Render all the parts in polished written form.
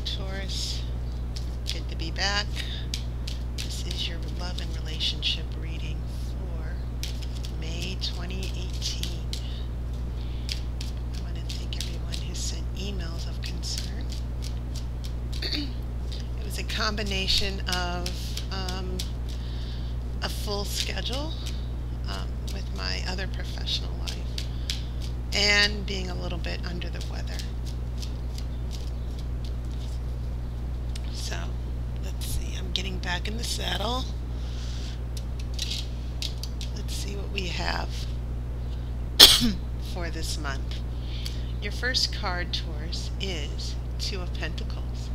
Taurus. Good to be back. This is your love and relationship reading for May 2018. I want to thank everyone who sent emails of concern. It was a combination of a full schedule with my other professional life and being a little bit under the weather. So let's see, I'm getting back in the saddle. Let's see what we have for this month. Your first card, Taurus, is Two of Pentacles.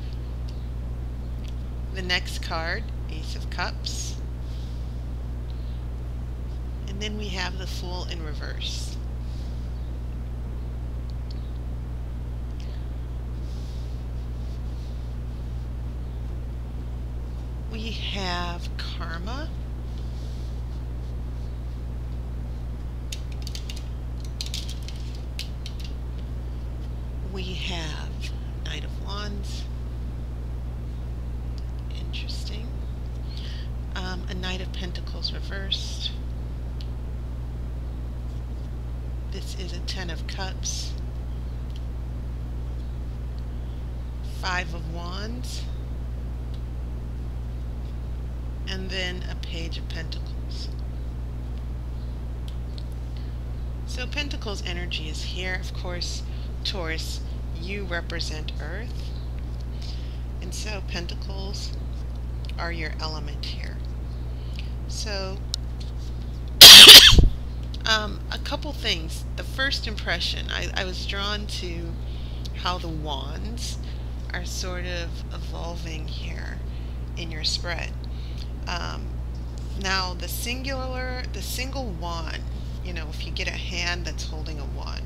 The next card, Ace of Cups. And then we have the Fool in reverse. We have Karma. We have Knight of Wands. Interesting. A Knight of Pentacles reversed. This is a Ten of Cups. Five of Wands. And then a Page of Pentacles. So Pentacles energy is here. Of course, Taurus, you represent Earth. And so Pentacles are your element here. So a couple things. The first impression, I was drawn to how the wands are sort of evolving here in your spread. Now the single wand, you know, if you get a hand that's holding a wand,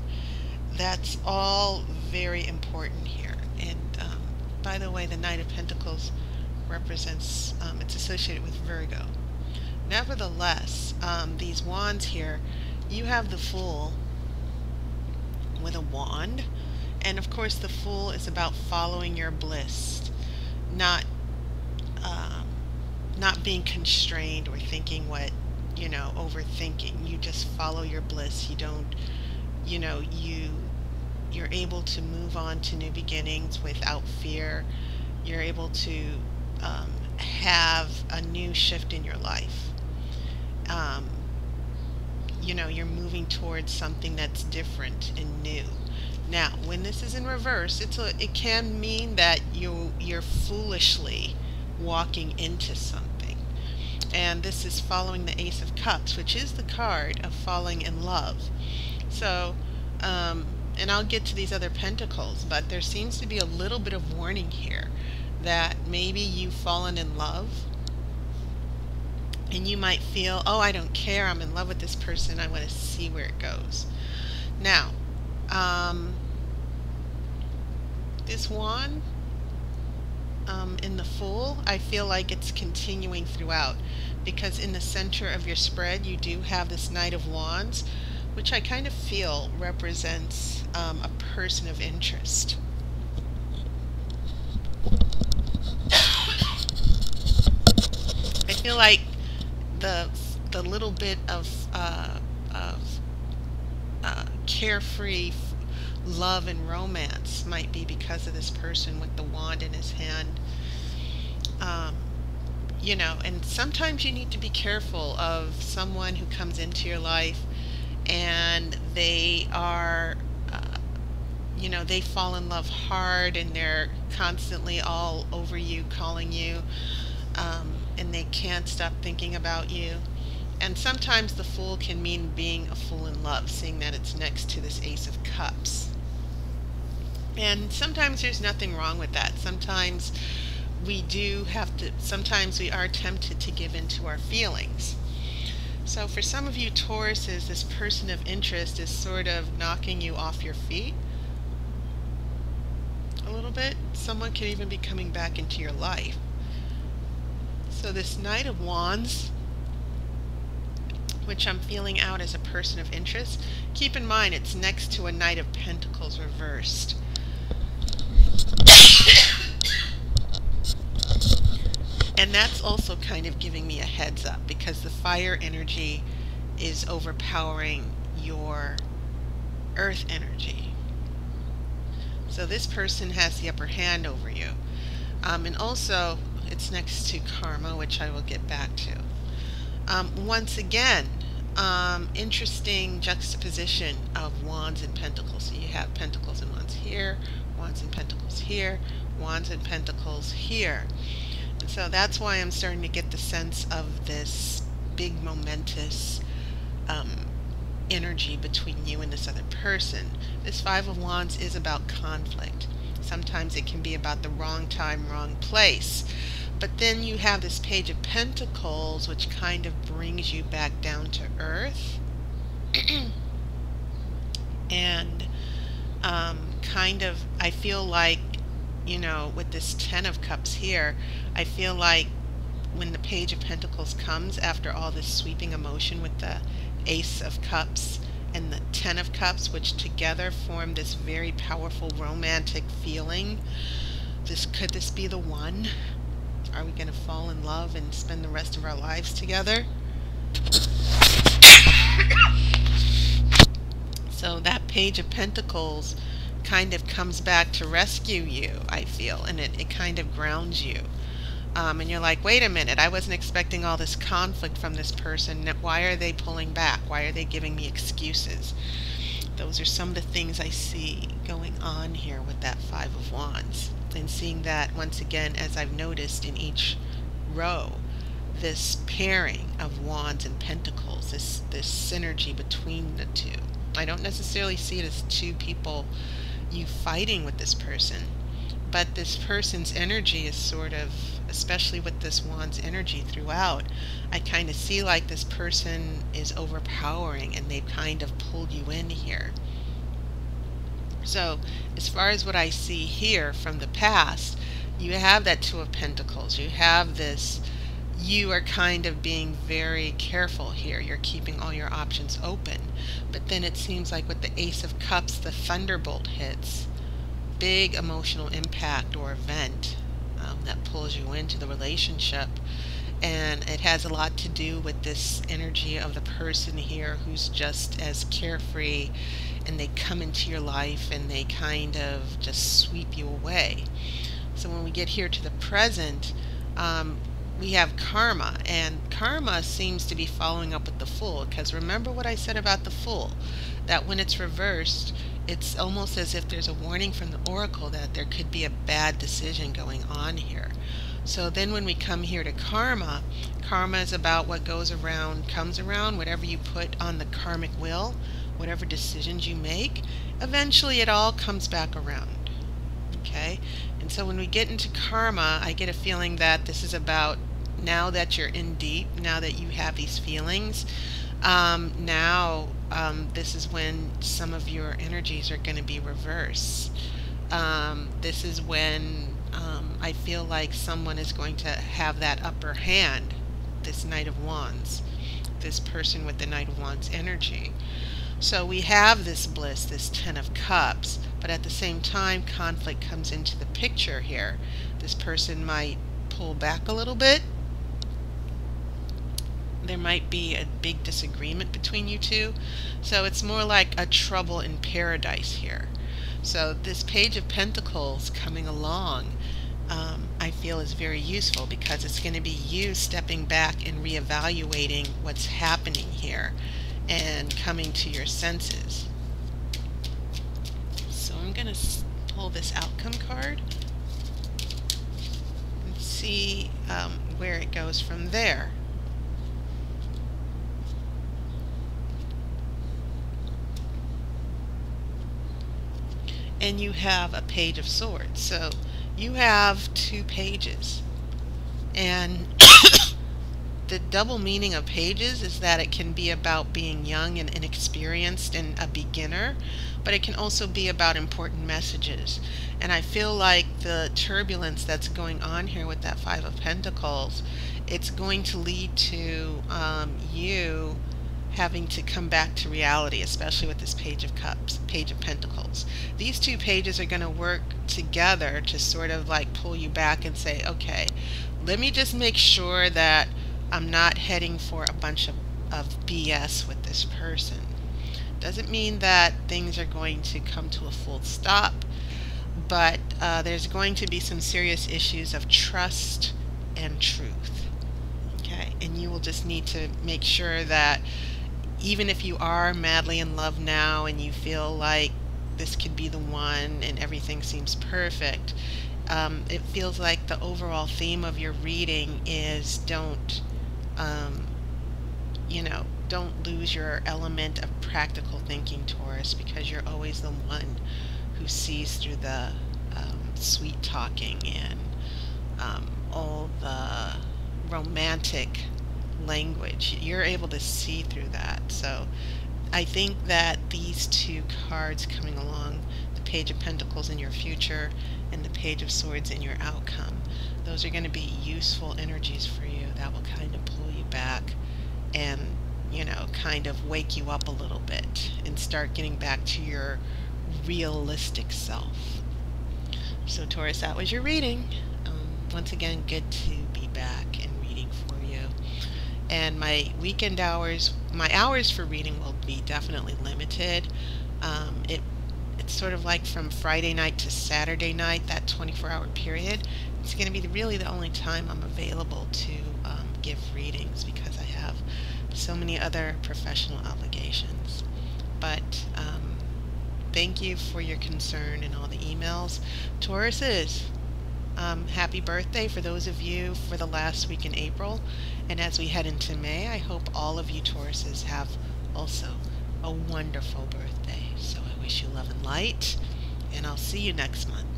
that's all very important here. And by the way, the Knight of Pentacles represents, it's associated with Virgo. Nevertheless, these wands here, you have the Fool with a wand, and of course the Fool is about following your bliss, not being constrained or thinking what, you know, overthinking. You just follow your bliss. You don't, you know, you're able to move on to new beginnings without fear. You're able to have a new shift in your life. You know, you're moving towards something that's different and new. Now, when this is in reverse, it can mean that you're foolishly walking into something. And this is following the Ace of Cups, which is the card of falling in love. So, and I'll get to these other pentacles, but there seems to be a little bit of warning here that maybe you've fallen in love and you might feel, oh, I don't care, I'm in love with this person, I want to see where it goes. Now, this wand in the Fool, I feel like it's continuing throughout, because in the center of your spread you do have this Knight of Wands, which I kind of feel represents a person of interest. I feel like the little bit of carefree love and romance might be because of this person with the wand in his hand. You know, and sometimes you need to be careful of someone who comes into your life and they are, you know, they fall in love hard and they're constantly all over you, calling you, and they can't stop thinking about you. And sometimes the Fool can mean being a fool in love, seeing that it's next to this Ace of Cups. And sometimes there's nothing wrong with that. Sometimes we do have to, sometimes we are tempted to give in to our feelings. So for some of you Tauruses, this person of interest is sort of knocking you off your feet a little bit. Someone could even be coming back into your life. So this Knight of Wands, which I'm feeling out as a person of interest, keep in mind it's next to a Knight of Pentacles reversed. And that's also kind of giving me a heads up, because the fire energy is overpowering your earth energy. So this person has the upper hand over you. And also, it's next to karma, which I will get back to. Once again, interesting juxtaposition of wands and pentacles. So you have pentacles and wands here, wands and pentacles here, wands and pentacles here. And so that's why I'm starting to get the sense of this big momentous energy between you and this other person. This Five of Wands is about conflict. Sometimes it can be about the wrong time, wrong place. But then you have this Page of Pentacles, which kind of brings you back down to earth. And kind of, I feel like, you know, with this Ten of Cups here, I feel like when the Page of Pentacles comes after all this sweeping emotion with the Ace of Cups and the Ten of Cups, which together form this very powerful romantic feeling. Could this be the one? Are we going to fall in love and spend the rest of our lives together? So that Page of Pentacles kind of comes back to rescue you, I feel, and it kind of grounds you. And you're like, wait a minute, I wasn't expecting all this conflict from this person. Why are they pulling back? Why are they giving me excuses? Those are some of the things I see going on here with that Five of Wands. And seeing that, once again, as I've noticed in each row, this pairing of Wands and Pentacles, this synergy between the two. I don't necessarily see it as two people, you fighting with this person, but this person's energy is sort of, especially with this Wands energy throughout, I kind of see like this person is overpowering and they've kind of pulled you in here. So as far as what I see here from the past, you have that Two of Pentacles. You have this, you are kind of being very careful here. You're keeping all your options open. But then it seems like with the Ace of Cups, the thunderbolt hits. Big emotional impact or event that pulls you into the relationship. And it has a lot to do with this energy of the person here who's just as carefree, and they come into your life and they kind of just sweep you away. So when we get here to the present, we have karma, and karma seems to be following up with the Fool, because remember what I said about the Fool, that when it's reversed, it's almost as if there's a warning from the Oracle that there could be a bad decision going on here. So then when we come here to karma, karma is about what goes around comes around. Whatever you put on the karmic wheel, whatever decisions you make, eventually it all comes back around. Okay? And so when we get into karma, I get a feeling that this is about, now that you're in deep, now that you have these feelings, this is when some of your energies are going to be reversed. This is when I feel like someone is going to have that upper hand, this Knight of Wands, this person with the Knight of Wands energy. So we have this bliss, this Ten of Cups, but at the same time conflict comes into the picture here. This person might pull back a little bit. There might be a big disagreement between you two. So it's more like a trouble in paradise here. So this Page of Pentacles coming along, I feel is very useful, because it's going to be you stepping back and reevaluating what's happening here and coming to your senses. So I'm going to pull this outcome card and see where it goes from there. And you have a Page of Swords. So you have two pages. And the double meaning of pages is that it can be about being young and inexperienced and a beginner, but it can also be about important messages. And I feel like the turbulence that's going on here with that Five of Pentacles, it's going to lead to you having to come back to reality, especially with this Page of Cups, Page of Pentacles. These two pages are going to work together to sort of like pull you back and say, okay, let me just make sure that I'm not heading for a bunch of BS with this person. Doesn't mean that things are going to come to a full stop, but there's going to be some serious issues of trust and truth. Okay, and you will just need to make sure that even if you are madly in love now and you feel like this could be the one and everything seems perfect, it feels like the overall theme of your reading is don't don't lose your element of practical thinking, Taurus, because you're always the one who sees through the sweet talking and all the romantic language. You're able to see through that. So I think that these two cards coming along, the Page of Pentacles in your future and the Page of Swords in your outcome, those are going to be useful energies for you that will kind of pull you back and kind of wake you up a little bit and start getting back to your realistic self. So Taurus, that was your reading. Once again, good to be back and reading for you. And my weekend hours, my hours for reading will be definitely limited. It's sort of like from Friday night to Saturday night, that 24-hour period. It's going to be really the only time I'm available to give readings because I have so many other professional obligations. But thank you for your concern and all the emails. Tauruses, happy birthday for those of you for the last week in April. And as we head into May, I hope all of you Tauruses have also a wonderful birthday. So I wish you love and light, and I'll see you next month.